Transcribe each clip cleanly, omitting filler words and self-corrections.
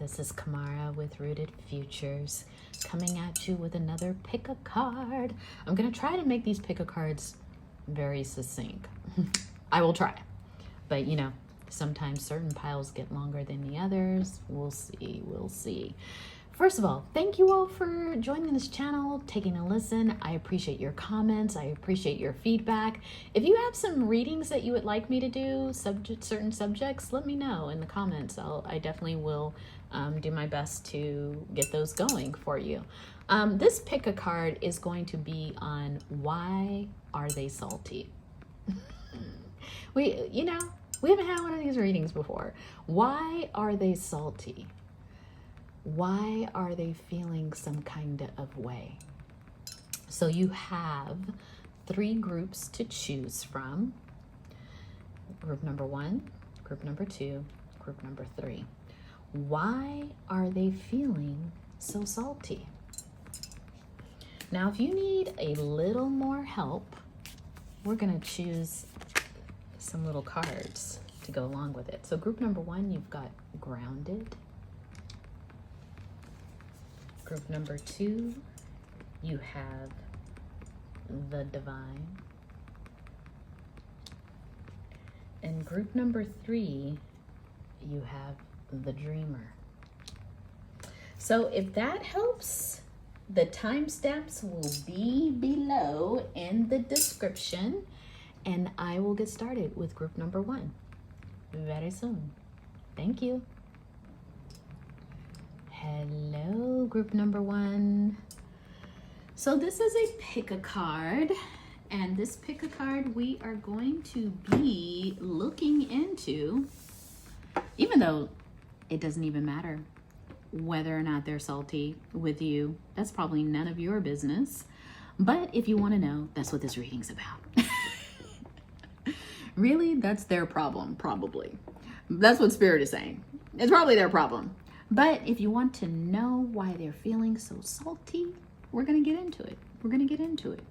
This is Kamara with Rooted Futures, coming at you with another pick a card. I'm going to try to make these pick a cards very succinct. I will try. But you know, sometimes certain piles get longer than the others. We'll see. First of all, thank you all for joining this channel, taking a listen. I appreciate your comments. I appreciate your feedback. If you have some readings that you would like me to do, certain subjects, let me know in the comments. I definitely will do my best to get those going for you. This pick a card is going to be on why are they salty? We haven't had one of these readings before. Why are they salty? Why are they feeling some kind of way? So you have 3 groups to choose from. Group number 1, group number 2, group number 3. Why are they feeling so salty? Now, if you need a little more help, we're going to choose some little cards to go along with it. So group number 1, you've got grounded. Group number 2, you have the divine. And group number 3, you have the dreamer. So if that helps, the timestamps will be below in the description, and I will get started with group number 1 very soon. Thank you. Hello, group number 1. So this is a pick a card, and this pick a card we are going to be looking into, even though it doesn't even matter whether or not they're salty with you. That's probably none of your business. But if you want to know, that's what this reading's about. Really, that's their problem, probably. That's what Spirit is saying. It's probably their problem. But if you want to know why they're feeling so salty, we're going to get into it.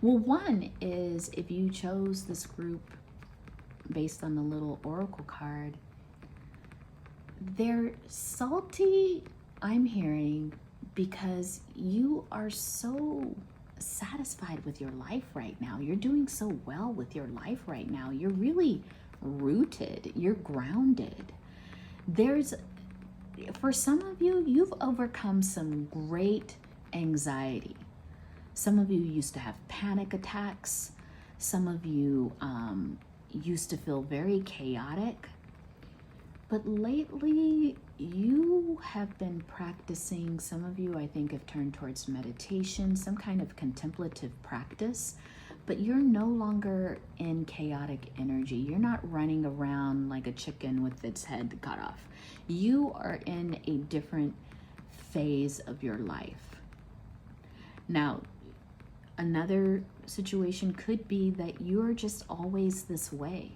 Well, one is, if you chose this group based on the little oracle card, they're salty, I'm hearing, because you are so satisfied with your life right now. You're doing so well with your life right now. You're really rooted. You're grounded. For some of you, you've overcome some great anxiety. Some of you used to have panic attacks. Some of you used to feel very chaotic. But lately, you have been practicing, some of you, I think, have turned towards meditation, some kind of contemplative practice, but you're no longer in chaotic energy. You're not running around like a chicken with its head cut off. You are in a different phase of your life. Now, another situation could be that you're just always this way.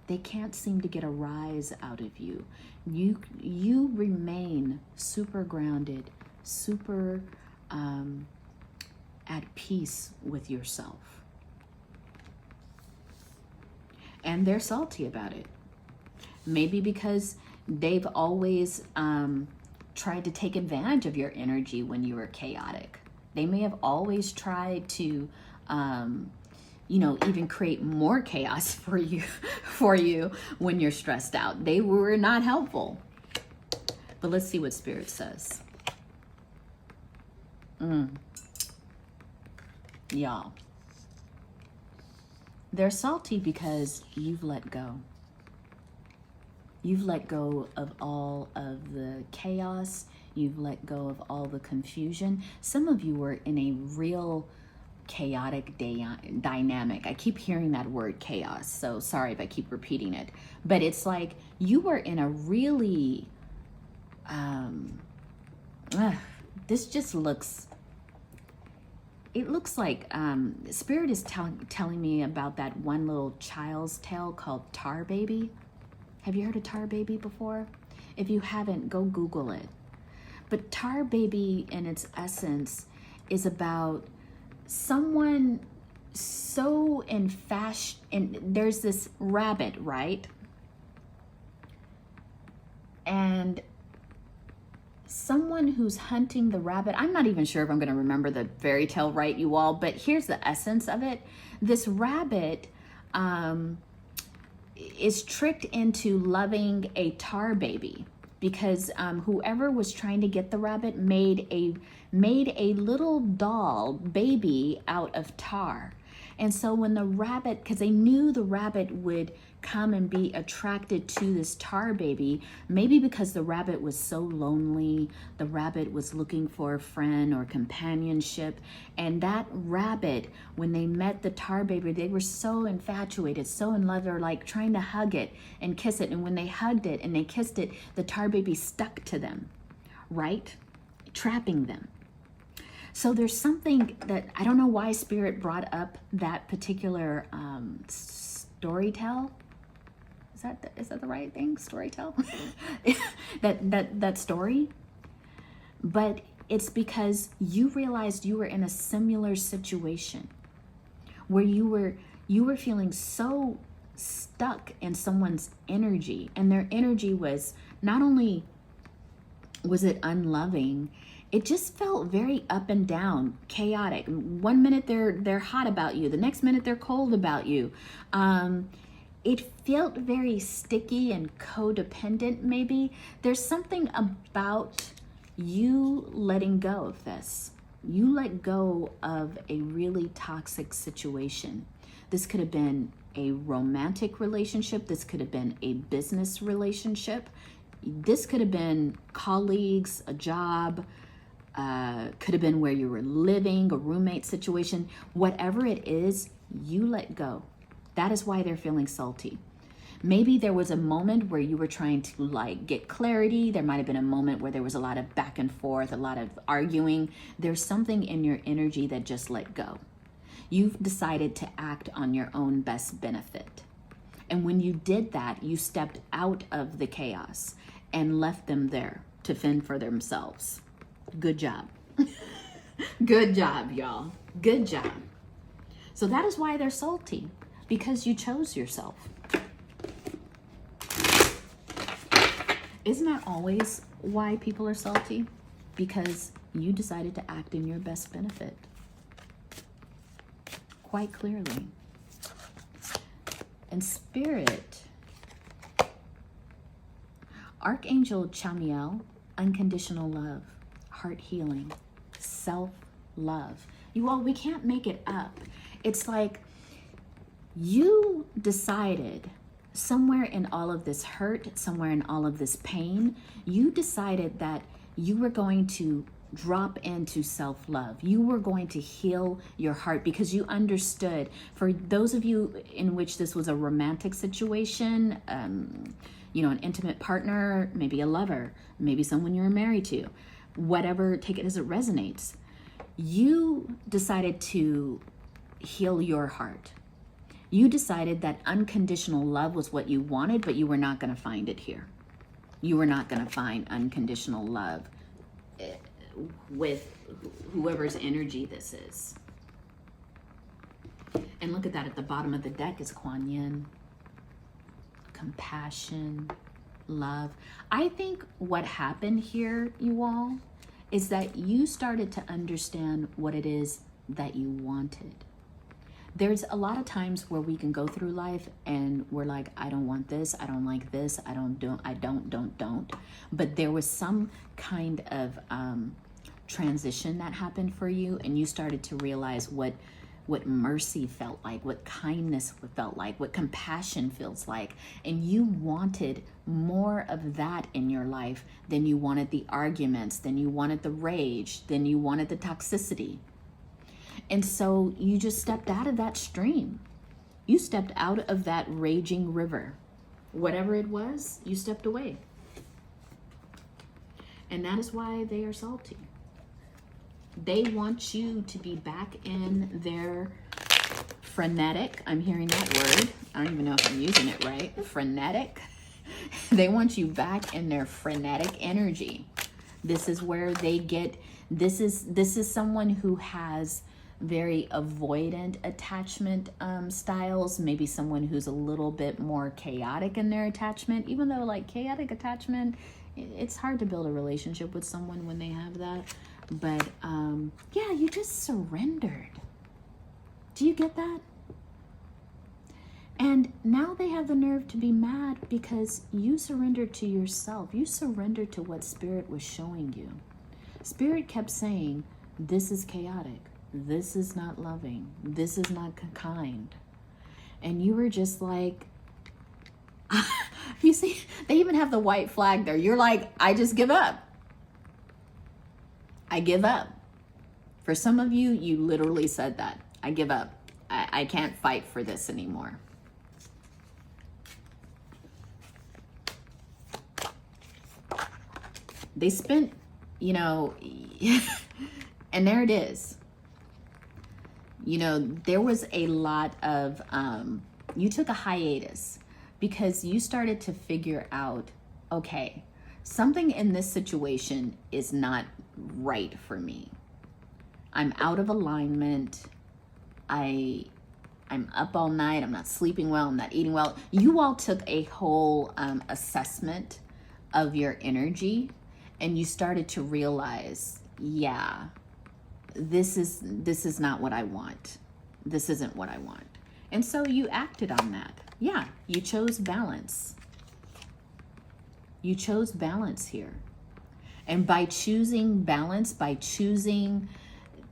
They can't seem to get a rise out of you. You remain super grounded, super at peace with yourself. And they're salty about it. Maybe because they've always tried to take advantage of your energy when you were chaotic. They may have always tried to even create more chaos for you when you're stressed out. They were not helpful. But let's see what Spirit says. Y'all, they're salty because you've let go. You've let go of all of the chaos. You've let go of all the confusion. Some of you were in a real chaotic dynamic. I keep hearing that word chaos, so sorry if I keep repeating it. But it's like you were in a really, this just looks, it looks like Spirit is telling me about that one little child's tale called Tar Baby. Have you heard of Tar Baby before? If you haven't, go Google it. But Tar Baby, in its essence, is about someone so in fashion, and there's this rabbit, right? And someone who's hunting the rabbit. I'm not even sure if I'm going to remember the fairy tale right, you all, but here's the essence of it. This rabbit is tricked into loving a tar baby because whoever was trying to get the rabbit made a little doll baby out of tar. And so when the rabbit, because they knew the rabbit would come and be attracted to this tar baby, maybe because the rabbit was so lonely, the rabbit was looking for a friend or companionship. And that rabbit, when they met the tar baby, they were so infatuated, so in love, they're like trying to hug it and kiss it. And when they hugged it and they kissed it, the tar baby stuck to them, right? Trapping them. So there's something that, I don't know why Spirit brought up that particular storytell. Is that the right thing? Storytell? that story. But it's because you realized you were in a similar situation where you were feeling so stuck in someone's energy, and their energy was not only was it unloving, it just felt very up and down, chaotic. One minute they're hot about you, the next minute they're cold about you. It felt very sticky and codependent, maybe. There's something about you letting go of this. You let go of a really toxic situation. This could have been a romantic relationship. This could have been a business relationship. This could have been colleagues, a job, could have been where you were living, a roommate situation. Whatever it is, you let go. That is why they're feeling salty. Maybe there was a moment where you were trying to like get clarity. There might have been a moment where there was a lot of back and forth, a lot of arguing. There's something in your energy that just let go. You've decided to act on your own best benefit. And when you did that, you stepped out of the chaos and left them there to fend for themselves. Good job. Good job, y'all. Good job. So that is why they're salty, because you chose yourself. Isn't that always why people are salty? Because you decided to act in your best benefit. Quite clearly. And Spirit, Archangel Chamiel, unconditional love, heart healing, self-love. You all, we can't make it up. It's like you decided somewhere in all of this hurt, somewhere in all of this pain, you decided that you were going to drop into self-love. You were going to heal your heart because you understood. For those of you in which this was a romantic situation, an intimate partner, maybe a lover, maybe someone you're married to, whatever, take it as it resonates. You decided to heal your heart. You decided that unconditional love was what you wanted, but you were not going to find it here. You were not going to find unconditional love with whoever's energy this is. And look at that, at the bottom of the deck is Kuan Yin. Compassion, love. I think what happened here, you all, is that you started to understand what it is that you wanted. There's a lot of times where we can go through life and we're like, I don't want this, I don't like this, I don't. But there was some kind of transition that happened for you, and you started to realize what mercy felt like, what kindness felt like, what compassion feels like. And you wanted more of that in your life than you wanted the arguments, than you wanted the rage, than you wanted the toxicity. And so you just stepped out of that stream. You stepped out of that raging river. Whatever it was, you stepped away. And that is why they are salty. They want you to be back in their frenetic, I'm hearing that word, I don't even know if I'm using it right, frenetic. They want you back in their frenetic energy. This is where they get, this is someone who has very avoidant attachment styles, maybe someone who's a little bit more chaotic in their attachment, even though like chaotic attachment it's hard to build a relationship with someone when they have that. But yeah, you just surrendered. Do you get that? And now they have the nerve to be mad because you surrendered to yourself. You surrendered to what Spirit was showing you. Spirit kept saying, this is chaotic. This is not loving. This is not kind. And you were just like, you see, they even have the white flag there. You're like, I just give up. I give up. For some of you, you literally said that. I give up. I can't fight for this anymore. They spent, you know, and there it is. You know, there was a lot of, you took a hiatus because you started to figure out, okay, something in this situation is not right for me. I'm out of alignment. I'm up all night. I'm not sleeping well. I'm not eating well. You all took a whole assessment of your energy, and you started to realize, yeah, this is not what I want. This isn't what I want. And so you acted on that. Yeah, you chose balance. You chose balance here. And by choosing balance, by choosing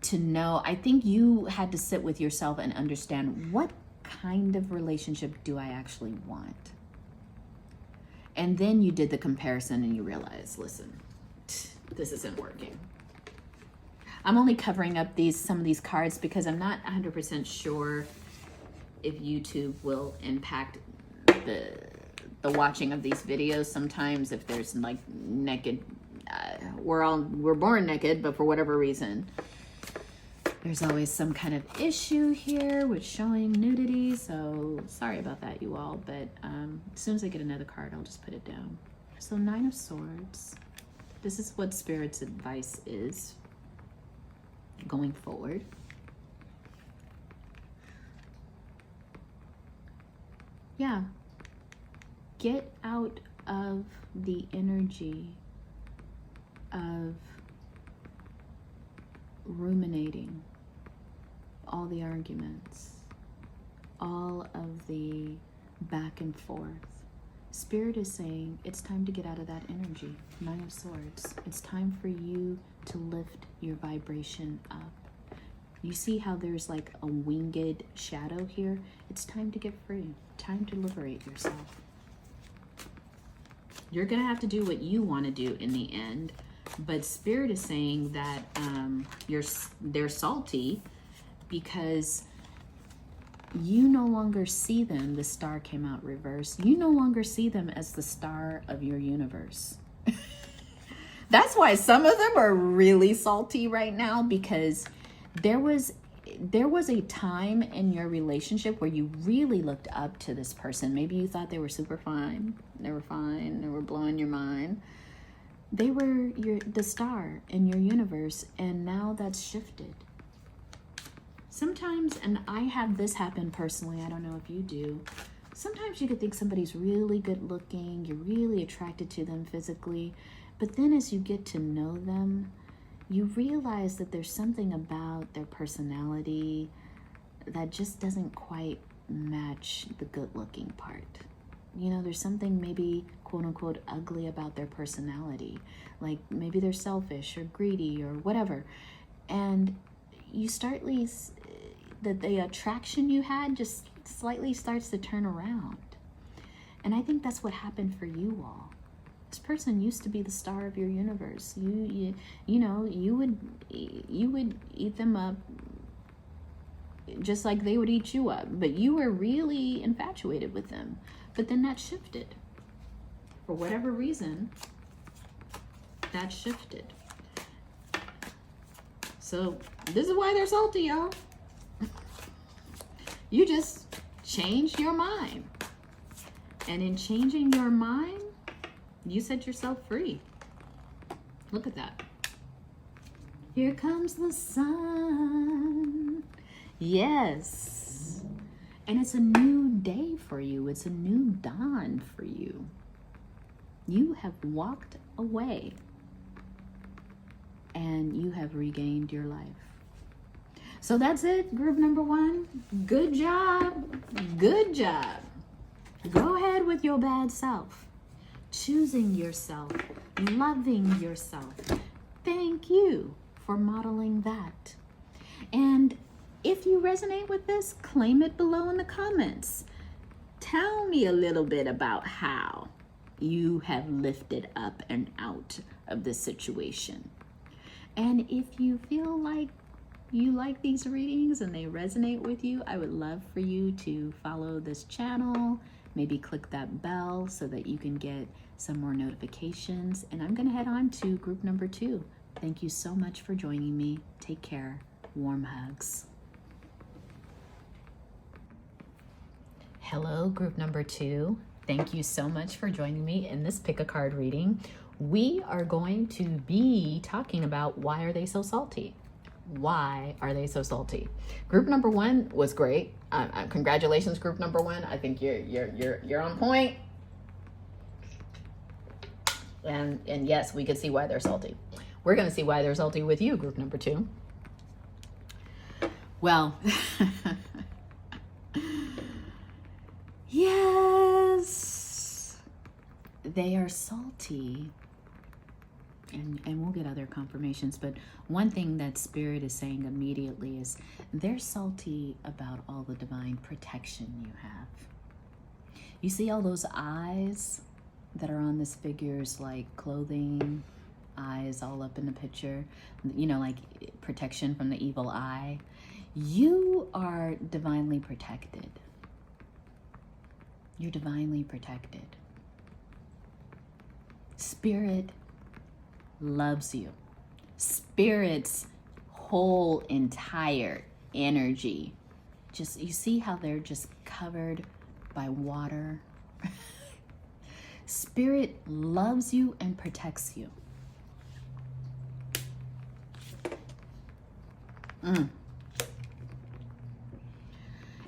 to know, I think you had to sit with yourself and understand, what kind of relationship do I actually want? And then you did the comparison and you realized, listen, this isn't working. I'm only covering up some of these cards because I'm not 100% sure if YouTube will impact the watching of these videos. Sometimes if there's like naked, we're born naked, but for whatever reason, there's always some kind of issue here with showing nudity. So sorry about that, you all. But as soon as I get another card, I'll just put it down. So 9 of Swords. This is what Spirit's advice is going forward. Yeah. Get out of the energy of ruminating all the arguments, all of the back and forth. Spirit is saying it's time to get out of that energy. 9 of Swords. It's time for you to lift your vibration up. You see how there's like a winged shadow here? It's time to get free. Time to liberate yourself. You're going to have to do what you want to do in the end. But Spirit is saying that they're salty because you no longer see them. The star came out reversed. You no longer see them as the star of your universe. That's why some of them are really salty right now, because there was a time in your relationship where you really looked up to this person. Maybe you thought they were super fine. They were fine. They were blowing your mind. They were the star in your universe, and now that's shifted. Sometimes, and I have this happen personally, I don't know if you do, sometimes you could think somebody's really good looking, you're really attracted to them physically, but then as you get to know them, you realize that there's something about their personality that just doesn't quite match the good looking part. You know, there's something maybe quote unquote ugly about their personality. Like maybe they're selfish or greedy or whatever. And you start the attraction you had just slightly starts to turn around. And I think that's what happened for you all. This person used to be the star of your universe. You would eat them up just like they would eat you up, but you were really infatuated with them. But then that shifted. For whatever reason, that shifted. So this is why they're salty, y'all. You just changed your mind. And in changing your mind, you set yourself free. Look at that. Here comes the sun. Yes. And it's a new day for you. It's a new dawn for you. You have walked away, and you have regained your life. So that's it, group number 1. Good job. Good job. Go ahead with your bad self. Choosing yourself. Loving yourself. Thank you for modeling that. And if you resonate with this, claim it below in the comments. Tell me a little bit about how you have lifted up and out of this situation. And if you feel like you like these readings and they resonate with you, I would love for you to follow this channel, maybe click that bell so that you can get some more notifications. And I'm going to head on to group number 2. Thank you so much for joining me. Take care. Warm hugs. Hello, group number 2. Thank you so much for joining me in this pick a card reading. We are going to be talking about why are they so salty? Why are they so salty? Group number 1 was great. Congratulations, group number 1. I think you're on point. And yes, we could see why they're salty. We're going to see why they're salty with you, group number 2. Well, yes, they are salty. And we'll get other confirmations, but one thing that Spirit is saying immediately is they're salty about all the divine protection you have. You see all those eyes that are on this figure's like clothing, eyes all up in the picture, you know, like protection from the evil eye. You are divinely protected. You're divinely protected. Spirit loves you. Spirit's whole entire energy, just, you see how they're just covered by water. Spirit loves you and protects you.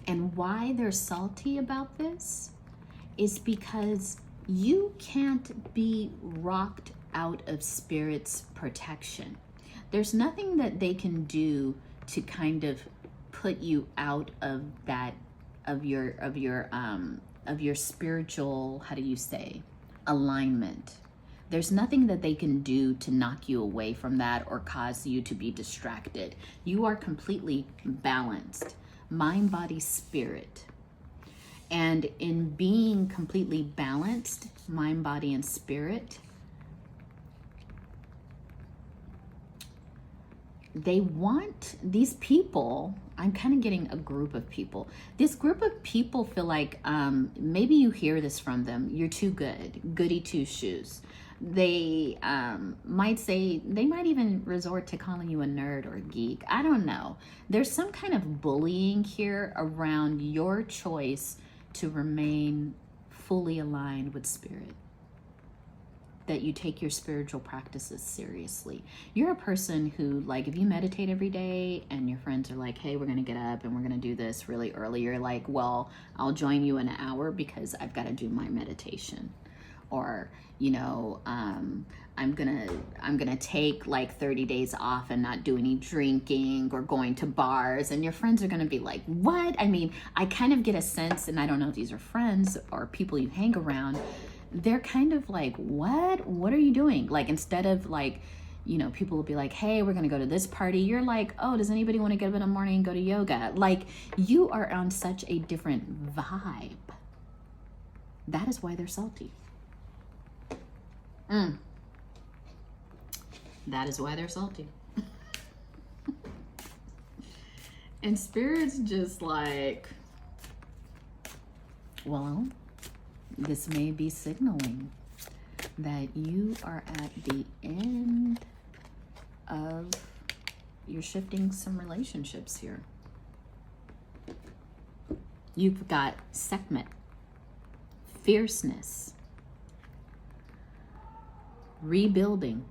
And why they're salty about this is because you can't be rocked out of Spirit's protection. There's nothing that they can do to kind of put you out of that, of your spiritual, how do you say, alignment. There's nothing that they can do to knock you away from that or cause you to be distracted. You are completely balanced, mind, body, spirit. And in being completely balanced, mind, body, and spirit, they want these people, I'm kind of getting a group of people. This group of people feel like, maybe you hear this from them, you're too good, goody two shoes. They might say, they might even resort to calling you a nerd or a geek. I don't know. There's some kind of bullying here around your choice to remain fully aligned with Spirit. That you take your spiritual practices seriously. You're a person who, like, if you meditate every day and your friends are like, hey, we're gonna get up and we're gonna do this really early, you're like, well, I'll join you in an hour because I've got to do my meditation. Or, you know, I'm gonna take like 30 days off and not do any drinking or going to bars, and your friends are gonna be like, what? I mean, I kind of get a sense, and I don't know if these are friends or people you hang around, they're kind of like, what are you doing? Like, instead of like, you know, people will be like, hey, we're gonna go to this party, you're like, oh, does anybody want to get up in the morning and go to yoga? Like, you are on such a different vibe. That is why they're salty. That is why they're salty. And Spirit's just like, well, this may be signaling that you are at the end of, you're shifting some relationships here. You've got segment, fierceness, rebuilding,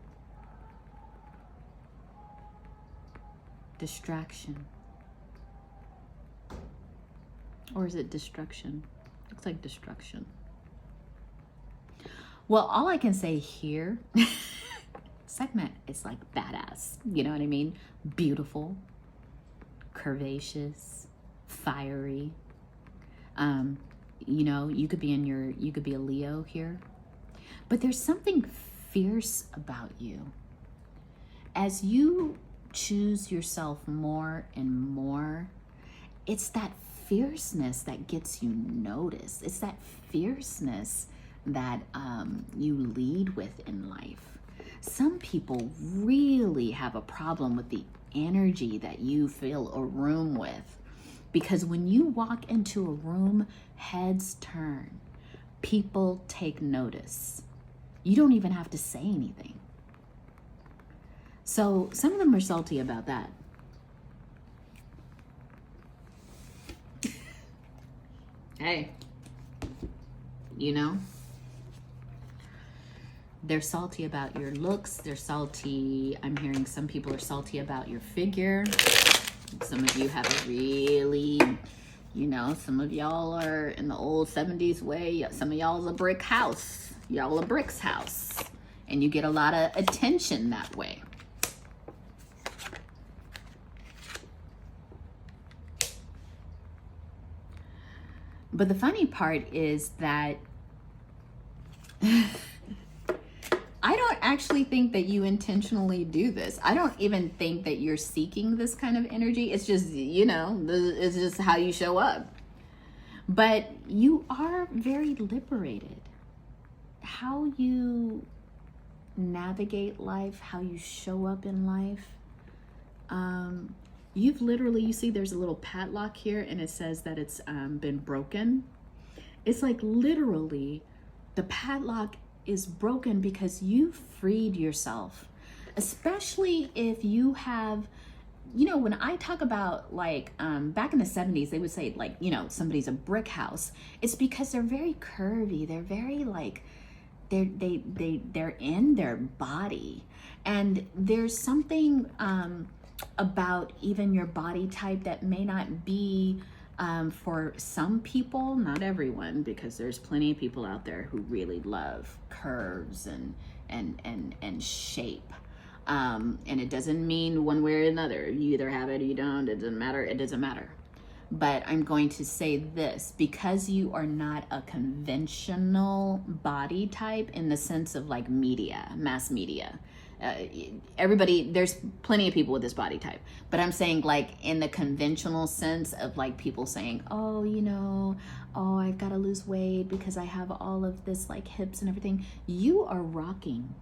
distraction. Or is it destruction? Looks like destruction. Well, all I can say here, segment is like badass. You know what I mean? Beautiful, curvaceous, fiery. You know, you could be a Leo here, but there's something fierce about you. As you choose yourself more and more, it's that fierceness that gets you noticed. It's that fierceness that you lead with in life. Some people really have a problem with the energy that you fill a room with, because when you walk into a room, heads turn, people take notice. You don't even have to say anything. So some of them are salty about that. Hey, you know, they're salty about your looks. They're salty. I'm hearing some people are salty about your figure. Some of you have a really, you know, some of y'all are in the old 70s way. Some of y'all is a brick house. Y'all a bricks house. And you get a lot of attention that way. But the funny part is that I don't actually think that you intentionally do this. I don't even think that you're seeking this kind of energy. It's just, you know, it's just how you show up. But you are very liberated. How you navigate life, how you show up in life. You've literally, you see there's a little padlock here and it says that it's been broken. It's like literally the padlock is broken because you freed yourself. Especially if you have, you know, when I talk about like back in the 70s, they would say like, you know, somebody's a brick house. It's because they're very curvy. They're very like, they're in their body. And there's something about even your body type that may not be for some people, not everyone, because there's plenty of people out there who really love curves and shape. And it doesn't mean one way or another. You either have it or you don't. It doesn't matter. It doesn't matter. But I'm going to say this, because you are not a conventional body type in the sense of like media, mass media. Everybody, there's plenty of people with this body type, but I'm saying like in the conventional sense of like people saying, oh, you know, oh, I've got to lose weight because I have all of this like hips and everything. You are rocking.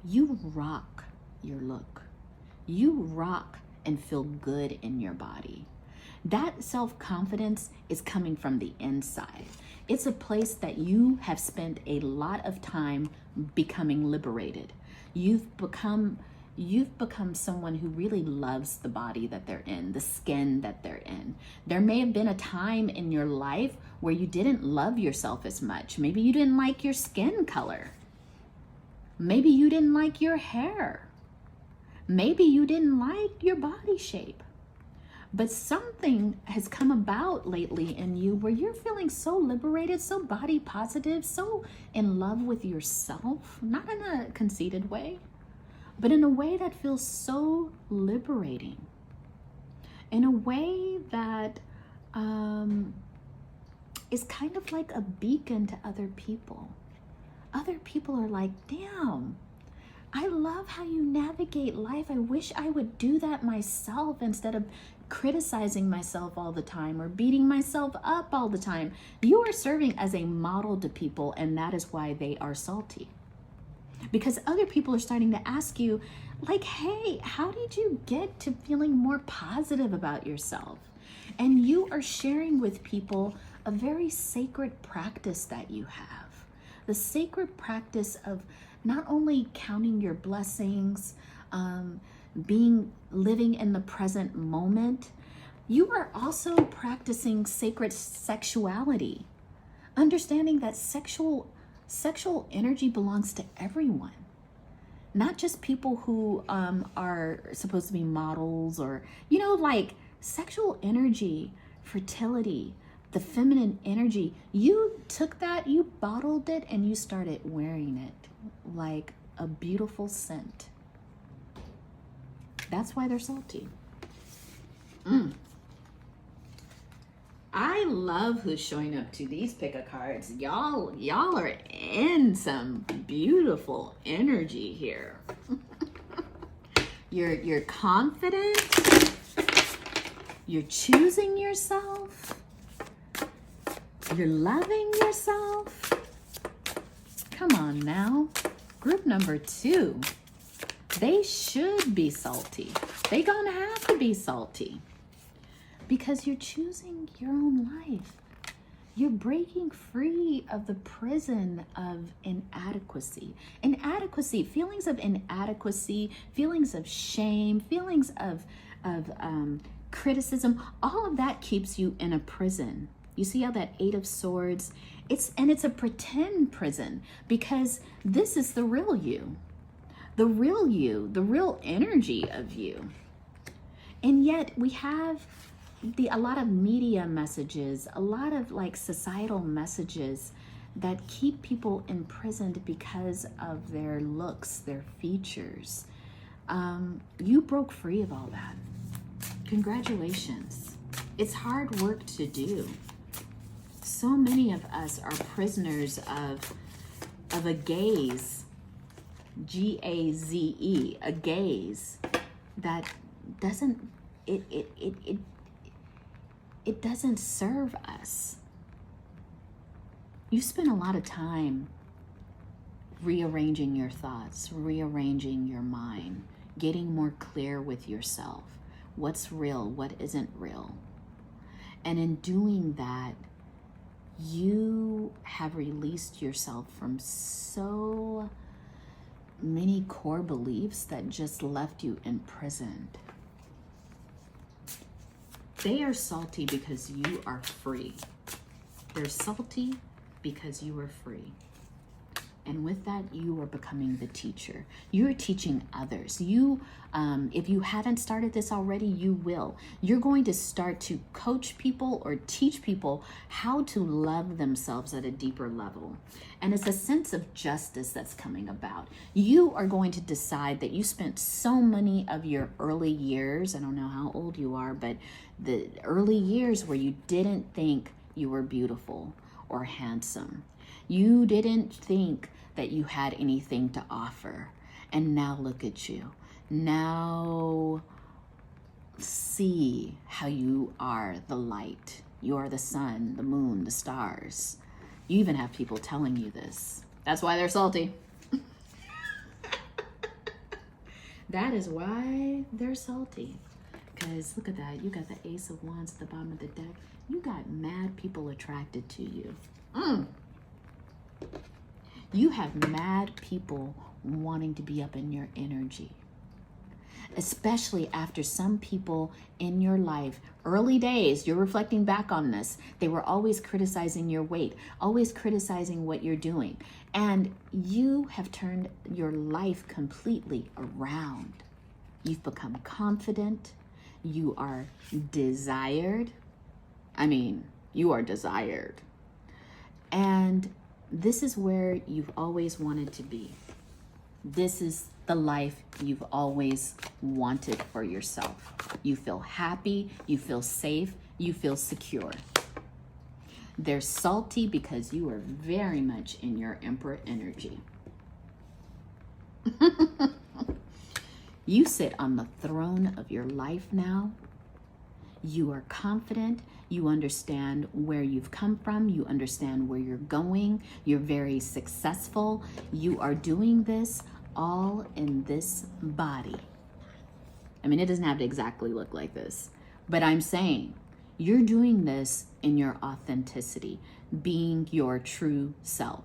You rock your look. You rock and feel good in your body. That self-confidence is coming from the inside. It's a place that you have spent a lot of time becoming liberated. You've become someone who really loves the body that they're in, the skin that they're in. There may have been a time in your life where you didn't love yourself as much. Maybe you didn't like your skin color. Maybe you didn't like your hair. Maybe you didn't like your body shape. But something has come about lately in you where you're feeling so liberated, so body positive, so in love with yourself, not in a conceited way, but in a way that feels so liberating, in a way that is kind of like a beacon to other people. Other people are like, damn, I love how you navigate life. I wish I would do that myself instead of criticizing myself all the time or beating myself up all the time. You are serving as a model to people, and that is why they are salty. Because other people are starting to ask you, like, hey, how did you get to feeling more positive about yourself? And you are sharing with people a very sacred practice that you have. The sacred practice of not only counting your blessings, living in the present moment, you are also practicing sacred sexuality, understanding that sexual energy belongs to everyone, not just people who are supposed to be models or, you know, like sexual energy, fertility, the feminine energy, you took that, you bottled it, and you started wearing it like a beautiful scent. That's why they're salty. I love who's showing up to these pick-a cards. Y'all are in some beautiful energy here. You're confident. You're choosing yourself. You're loving yourself. Come on now. Group number 2. They should be salty. They gonna have to be salty because you're choosing your own life. You're breaking free of the prison of inadequacy. Inadequacy, feelings of inadequacy, feelings of shame, feelings of criticism, all of that keeps you in a prison. You see how that 8 of Swords, it's a pretend prison because this is the real you. The real you, the real energy of you. And yet we have a lot of media messages, a lot of like societal messages that keep people imprisoned because of their looks, their features. You broke free of all that. Congratulations. It's hard work to do. So many of us are prisoners of a gaze, G-A-Z-E, a gaze that doesn't, it doesn't serve us. You spend a lot of time rearranging your thoughts, rearranging your mind, getting more clear with yourself. What's real? What isn't real? And in doing that, you have released yourself from so many core beliefs that just left you imprisoned. They are salty because you are free. They're salty because you are free. And with that, you are becoming the teacher. You're teaching others. If you haven't started this already, you will. You're going to start to coach people or teach people how to love themselves at a deeper level. And it's a sense of justice that's coming about. You are going to decide that you spent so many of your early years, I don't know how old you are, but the early years where you didn't think you were beautiful or handsome. You didn't think that you had anything to offer. And now look at you. Now see how you are the light. You are the sun, the moon, the stars. You even have people telling you this. That's why they're salty. That is why they're salty. Because look at that. You got the Ace of Wands at the bottom of the deck. You got mad people attracted to you. You have mad people wanting to be up in your energy. Especially after some people in your life, early days, you're reflecting back on this. They were always criticizing your weight, always criticizing what you're doing. And you have turned your life completely around. You've become confident. You are desired. You are desired. And this is where you've always wanted to be. This is the life you've always wanted for yourself. You feel happy, you feel safe, you feel secure. They're salty because you are very much in your Emperor energy. You sit on the throne of your life now. You are confident. You understand where you've come from. You understand where you're going. You're very successful. You are doing this all in this body. It doesn't have to exactly look like this, but I'm saying you're doing this in your authenticity, being your true self.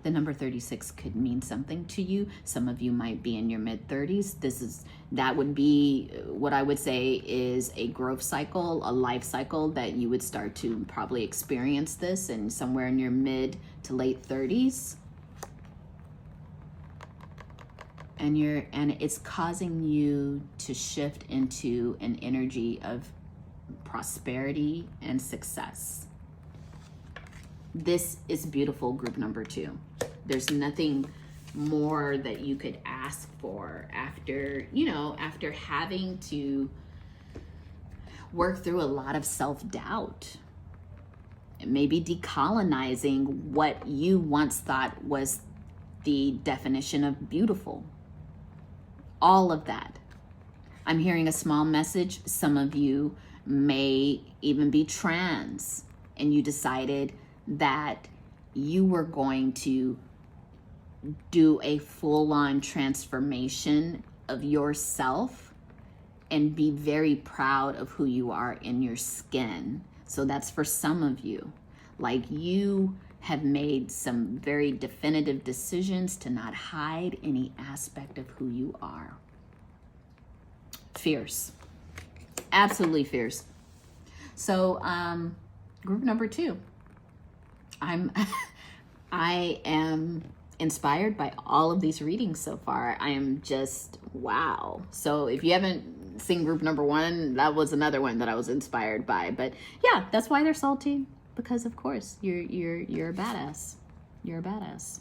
The number 36 could mean something to you. Some of you might be in your mid-30s. That would be what I would say is a growth cycle, a life cycle that you would start to probably experience this in somewhere in your mid to late 30s. And it's causing you to shift into an energy of prosperity and success. This is beautiful, group number 2. There's nothing more that you could ask for after, after having to work through a lot of self-doubt. Maybe decolonizing what you once thought was the definition of beautiful. All of that. I'm hearing a small message. Some of you may even be trans, and you decided that you were going to do a full-on transformation of yourself and be very proud of who you are in your skin. So that's for some of you. Like, you have made some very definitive decisions to not hide any aspect of who you are. Fierce. Absolutely fierce. So, group number 2. I am inspired by all of these readings so far. I am just, wow. So if you haven't seen group number 1, that was another one that I was inspired by. But yeah, that's why they're salty, because of course you're a badass. You're a badass.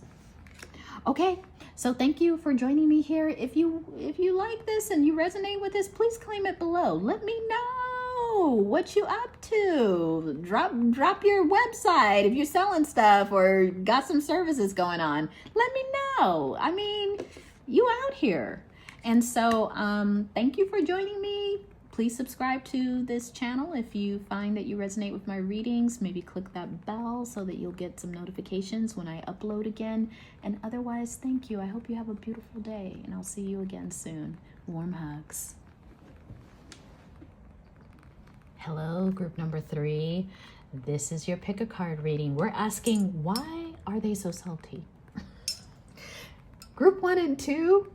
Okay, so thank you for joining me here. If you like this and you resonate with this, please claim it below. Let me know what you up to. Drop your website if you're selling stuff or got some services going on. Let me know. I mean, you out here. And so thank you for joining me. Please subscribe to this channel if you find that you resonate with my readings. Maybe click that bell so that you'll get some notifications when I upload again. And otherwise, thank you. I hope you have a beautiful day, and I'll see you again soon. Warm hugs. Hello, group number 3. This is your pick a card reading. We're asking, why are they so salty? Group 1 and 2,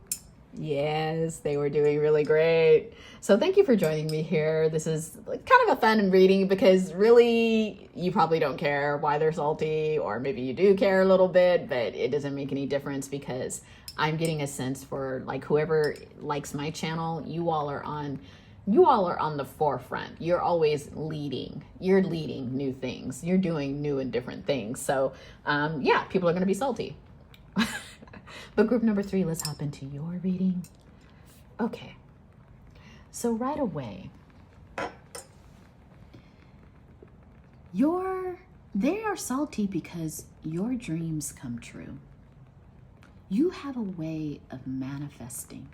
yes, they were doing really great. So thank you for joining me here. This is kind of a fun reading because really you probably don't care why they're salty, or maybe you do care a little bit, but it doesn't make any difference because I'm getting a sense for, like, whoever likes my channel, you all are on the forefront. You're always leading. You're leading new things. You're doing new and different things. So yeah, people are going to be salty. But group number 3, let's hop into your reading. Okay. So right away, they are salty because your dreams come true. You have a way of manifesting.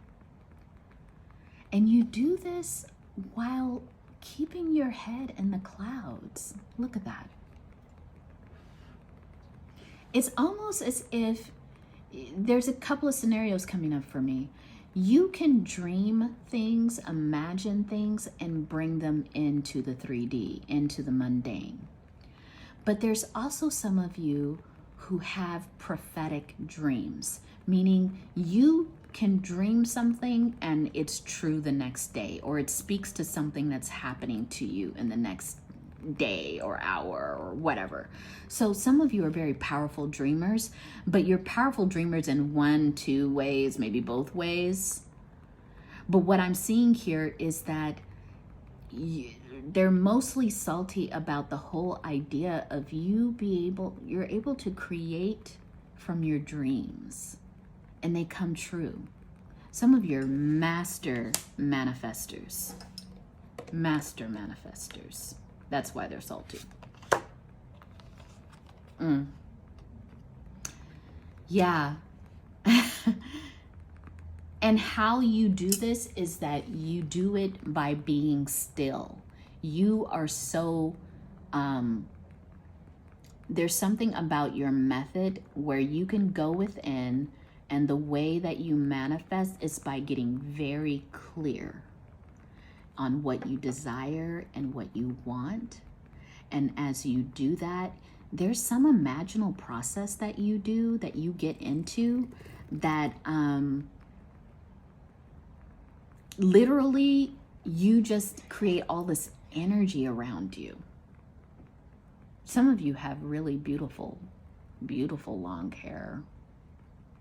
And you do this while keeping your head in the clouds. Look at that. It's almost as if there's a couple of scenarios coming up for me. You can dream things, imagine things, and bring them into the 3D, into the mundane. But there's also some of you who have prophetic dreams, meaning you can dream something and it's true the next day, or it speaks to something that's happening to you in the next day or hour or whatever. So some of you are very powerful dreamers, but you're powerful dreamers in 1, 2 ways, maybe both ways. But what I'm seeing here is that they're mostly salty about the whole idea of you're able to create from your dreams and they come true. Some of you are master manifestors. Master manifestors. That's why they're salty. Yeah. And how you do this is that you do it by being still. You are so, there's something about your method where you can go within, and the way that you manifest is by getting very clear on what you desire and what you want. And as you do that, there's some imaginal process that you do, that you get into, that literally you just create all this energy around you. Some of you have really beautiful, beautiful long hair.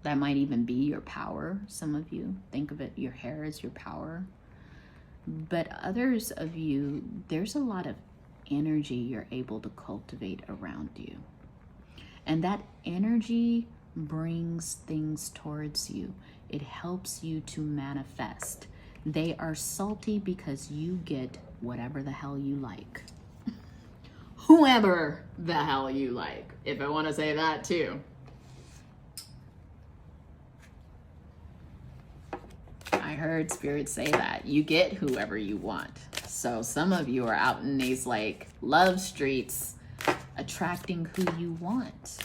That might even be your power. Some of you think of it, your hair as your power. But others of you, there's a lot of energy you're able to cultivate around you. And that energy brings things towards you. It helps you to manifest. They are salty because you get whatever the hell you like. Whoever the hell you like, if I want to say that too. I heard Spirit say that. You get whoever you want. So some of you are out in these like love streets attracting who you want.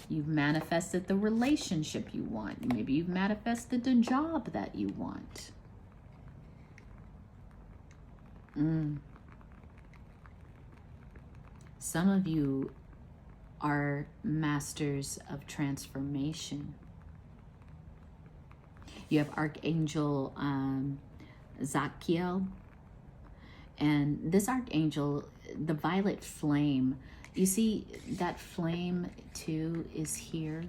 You've manifested the relationship you want. Maybe you've manifested the job that you want. Some of you are masters of transformation. You have Archangel Zachiel. And this Archangel, the violet flame, you see that flame too is here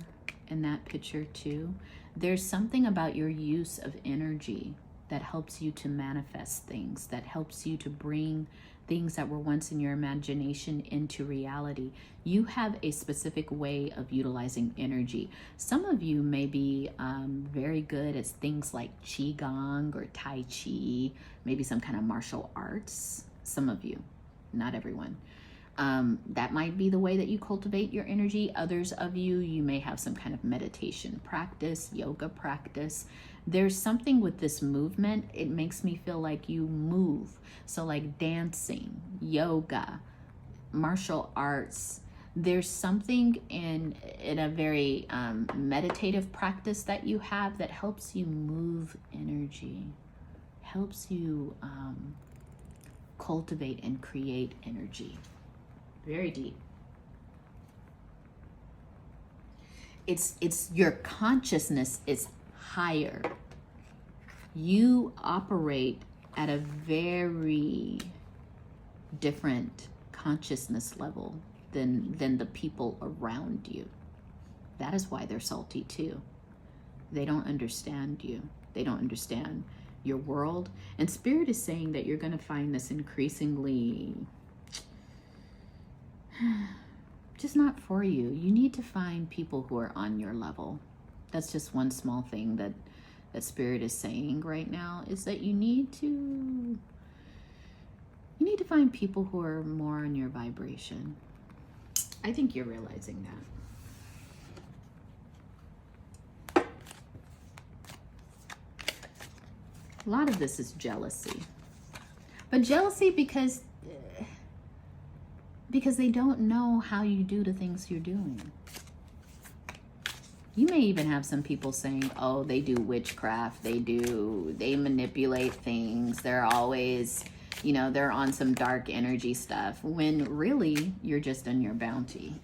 in that picture too. There's something about your use of energy that helps you to manifest things, that helps you to bring things that were once in your imagination into reality. You have a specific way of utilizing energy. Some of you may be very good at things like Qigong or Tai Chi, maybe some kind of martial arts. Some of you, not everyone. That might be the way that you cultivate your energy. Others of you, you may have some kind of meditation practice, yoga practice. There's something with this movement. It makes me feel like you move. So like dancing, yoga, martial arts. There's something in a very meditative practice that you have that helps you move energy, helps you cultivate and create energy. Very deep. It's your consciousness is higher. You operate at a very different consciousness level than the people around you. That is why they're salty too. They don't understand you. They don't understand your world. And Spirit is saying that you're going to find this increasingly just not for you. You need to find people who are on your level. That's just one small thing that Spirit is saying right now, is that you need to find people who are more on your vibration. I think you're realizing that. A lot of this is jealousy. But jealousy because they don't know how you do the things you're doing. You may even have some people saying, oh, they do witchcraft, they manipulate things, they're always, they're on some dark energy stuff, when really you're just on your bounty.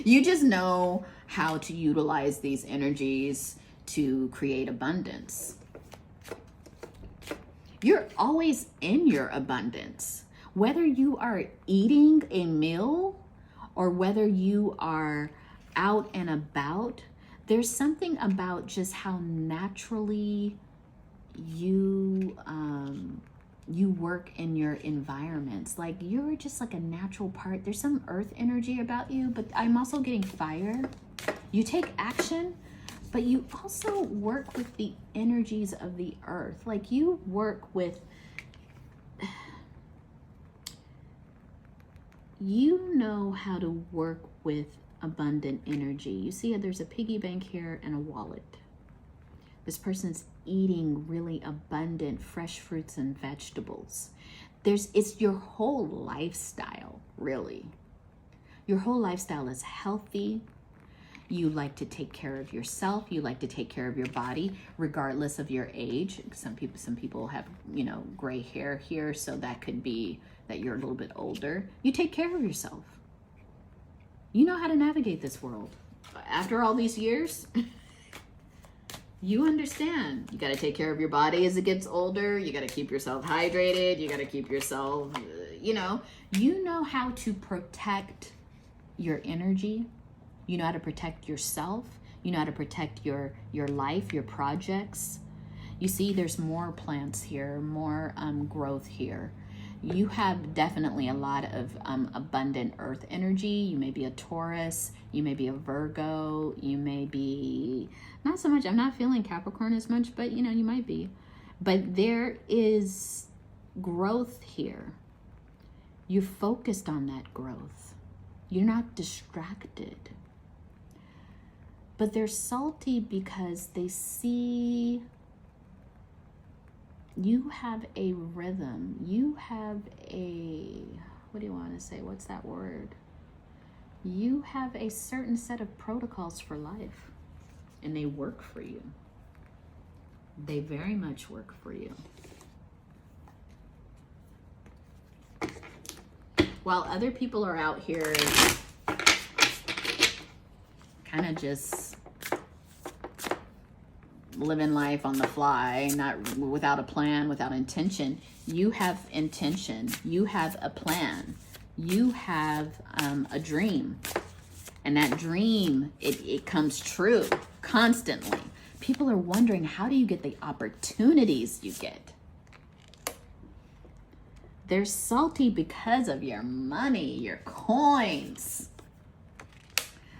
You just know how to utilize these energies to create abundance. You're always in your abundance. Whether you are eating a meal or whether you are out and about, there's something about just how naturally you work in your environments. Like you're just like a natural part. There's some earth energy about you, but I'm also getting fire. You take action, but you also work with the energies of the earth. Like you work with, you know how to work with abundant energy. You see there's a piggy bank here and a wallet. This person's eating really abundant fresh fruits and vegetables. It's your whole lifestyle, really. Your whole lifestyle is healthy. You like to take care of yourself. You like to take care of your body, regardless of your age. Some people have, gray hair here, so that could be that you're a little bit older. You take care of yourself. You know how to navigate this world. After all these years, you understand. You got to take care of your body as it gets older. You got to keep yourself hydrated. You got to keep yourself, you know how to protect your energy. You know how to protect yourself. You know how to protect your life, your projects. You see there's more plants here, more growth here. You have definitely a lot of abundant earth energy. You may be a Taurus, you may be a Virgo, you may be, not so much, I'm not feeling Capricorn as much, but you know, you might be. But there is growth here. You're focused on that growth. You're not distracted. But they're salty because they see you have a rhythm. You have a, what do you want to say? What's that word? You have a certain set of protocols for life, and they work for you. They very much work for you. While other people are out here kind of just living life on the fly, not without a plan, without intention, you have intention. You have a plan. You have a dream. And that dream, it comes true constantly. People are wondering, how do you get the opportunities you get? They're salty because of your money, your coins.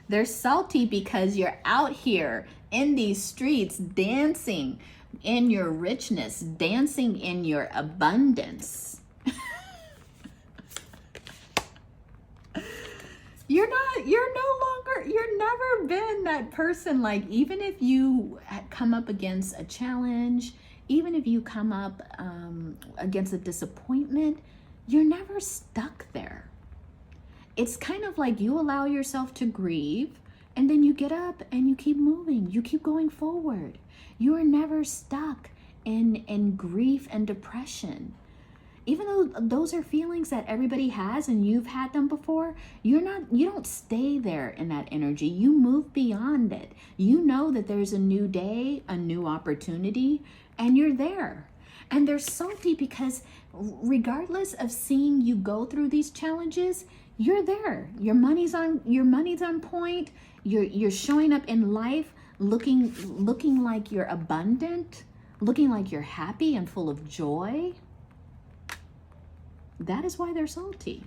They're salty because you're out here in these streets dancing in your richness, dancing in your abundance. You're never been that person. Like, even if you come up against a challenge, even if you come up against a disappointment, you're never stuck there. It's kind of like you allow yourself to grieve, and then you get up and you keep moving. You keep going forward. You are never stuck in grief and depression. Even though those are feelings that everybody has and you've had them before, you don't stay there in that energy. You move beyond it. You know that there's a new day, a new opportunity, and you're there. And they're salty because regardless of seeing you go through these challenges, you're there. Your money's on point. You're showing up in life looking like you're abundant, looking like you're happy and full of joy. That is why they're salty.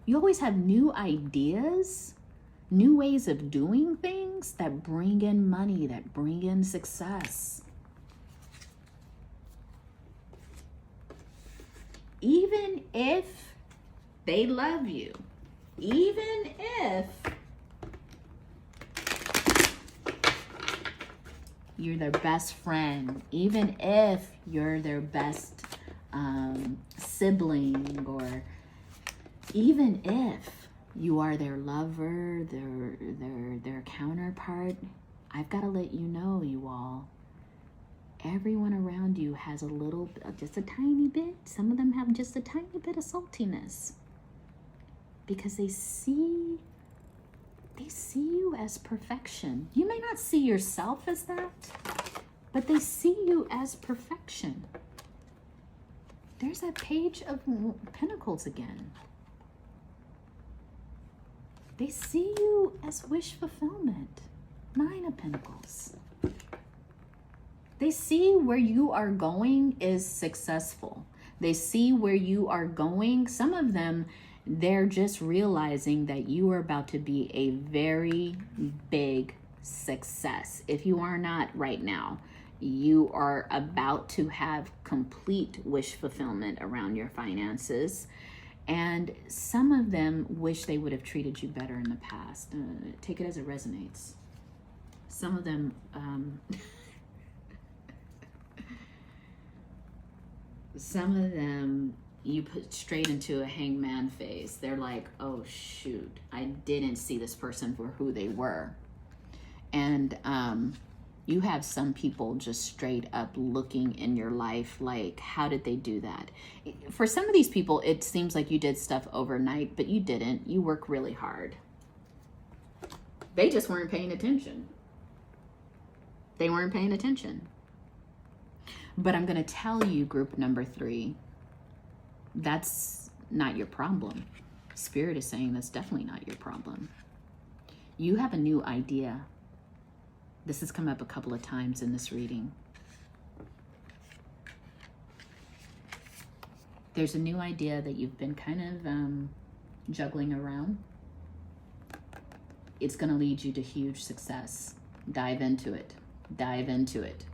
You always have new ideas, new ways of doing things that bring in money, that bring in success. Even if they love you, even if you're their best friend, even if you're their best sibling, or even if you are their lover, their counterpart, I've got to let you know, you all, everyone around you has a little, just a tiny bit. Some of them have just a tiny bit of saltiness because they see you as perfection. You may not see yourself as that, but they see you as perfection. There's that page of Pentacles again. They see you as wish fulfillment. 9 of Pentacles. They see where you are going is successful. They see where you are going. Some of them, they're just realizing that you are about to be a very big success. If you are not right now, you are about to have complete wish fulfillment around your finances. And some of them wish they would have treated you better in the past. Take it as it resonates. Some of them, you put straight into a hangman face. They're like, oh shoot, I didn't see this person for who they were. And you have some people just straight up looking in your life like, how did they do that? For some of these people, it seems like you did stuff overnight, but you didn't. You work really hard. They just weren't paying attention. They weren't paying attention. But I'm going to tell you, group number 3, that's not your problem. Spirit is saying that's definitely not your problem. You have a new idea. This has come up a couple of times in this reading. There's a new idea that you've been kind of juggling around. It's going to lead you to huge success. Dive into it. Dive into it.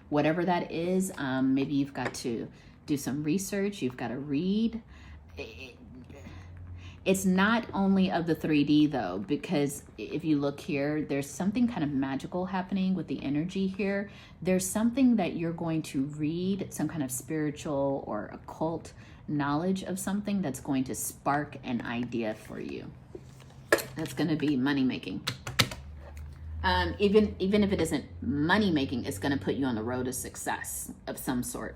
Whatever that is, maybe you've got to do some research. You've got to read. It's not only of the 3D though, because if you look here, there's something kind of magical happening with the energy here. There's something that you're going to read, some kind of spiritual or occult knowledge of something that's going to spark an idea for you. That's going to be money making. Even if it isn't money making, it's going to put you on the road to success of some sort.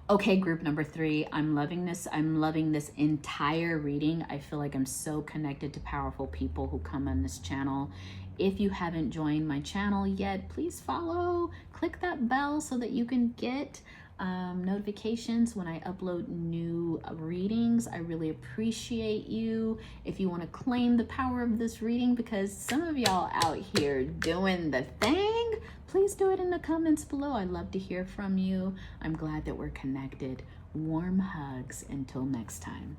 Okay, group number 3, I'm loving this. I'm loving this entire reading. I feel like I'm so connected to powerful people who come on this channel. If you haven't joined my channel yet, please follow. Click that bell so that you can get notifications when I upload new readings. I really appreciate you. If you want to claim the power of this reading, because some of y'all out here doing the thing, please do it in the comments below. I'd love to hear from you. I'm glad that we're connected. Warm hugs until next time.